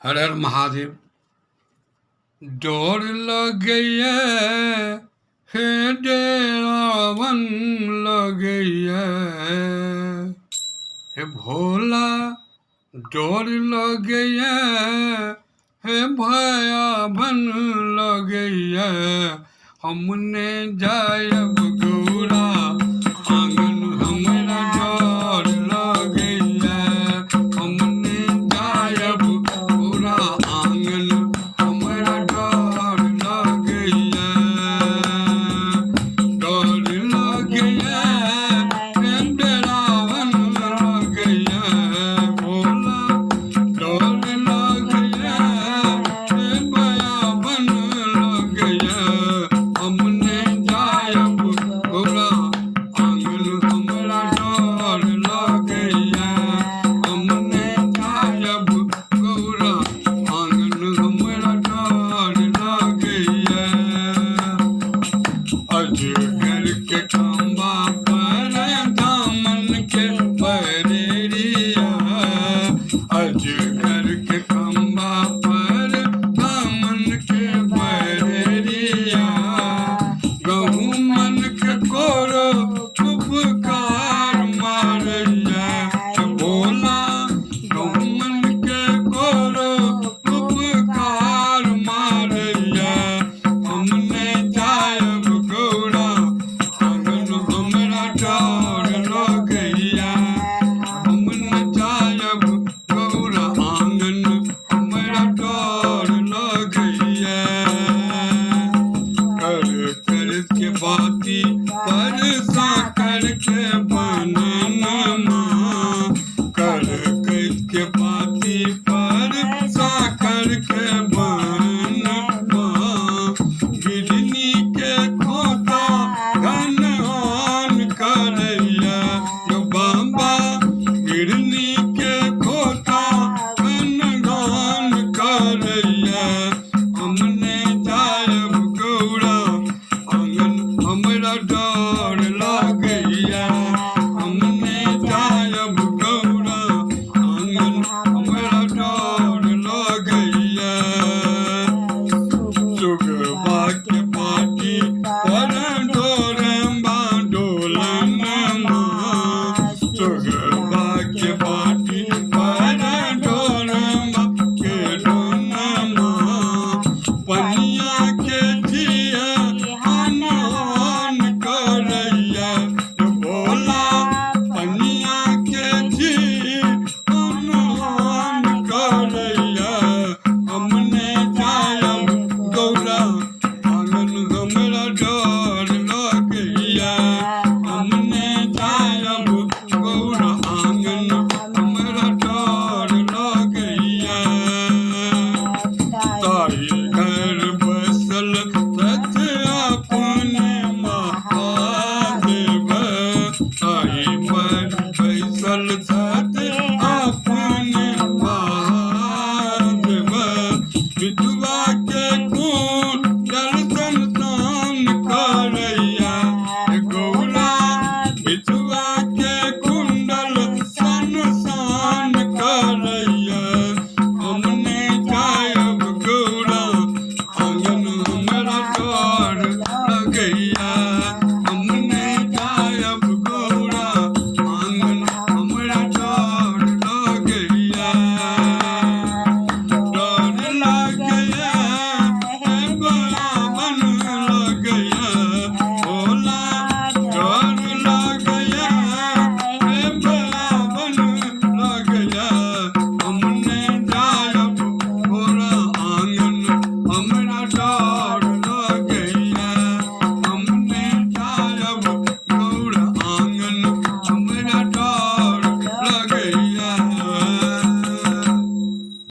हर हर महादेव। डोर लगैया हे डेरावन लगैया हे भोला, डोर लगैया हे भयावन लगैया, हमने जायब गौरा आंगन हमरा डोर लगैया, हमने जायब गौरा आंगन हमरा डोर लगैया। डोर लगैया हे डेरावन लगैया भोला, डोर लगैया हे भयावन लगैया, हमने जायब गौरा आंगन हमरा डोर लगैया, हमने जायब गौरा आंगन हमरा डोर लगैया। अजगर के खंबा पर दामन के परेरिया, अजगर के खंबा पर दामन के परेरिया, गहूँ मन के कोरो उपकार मारैया भोला, गहूँ मन के कोरो उपकार मारैया, हमने जायब गौरा आंगन हमरा डोर लगैया, हमने जायब गौरा आंगन हमरा डोर लगैया। कर कर के बाती पर साकर के बननमा, कर कर के बाती पर साकर के बन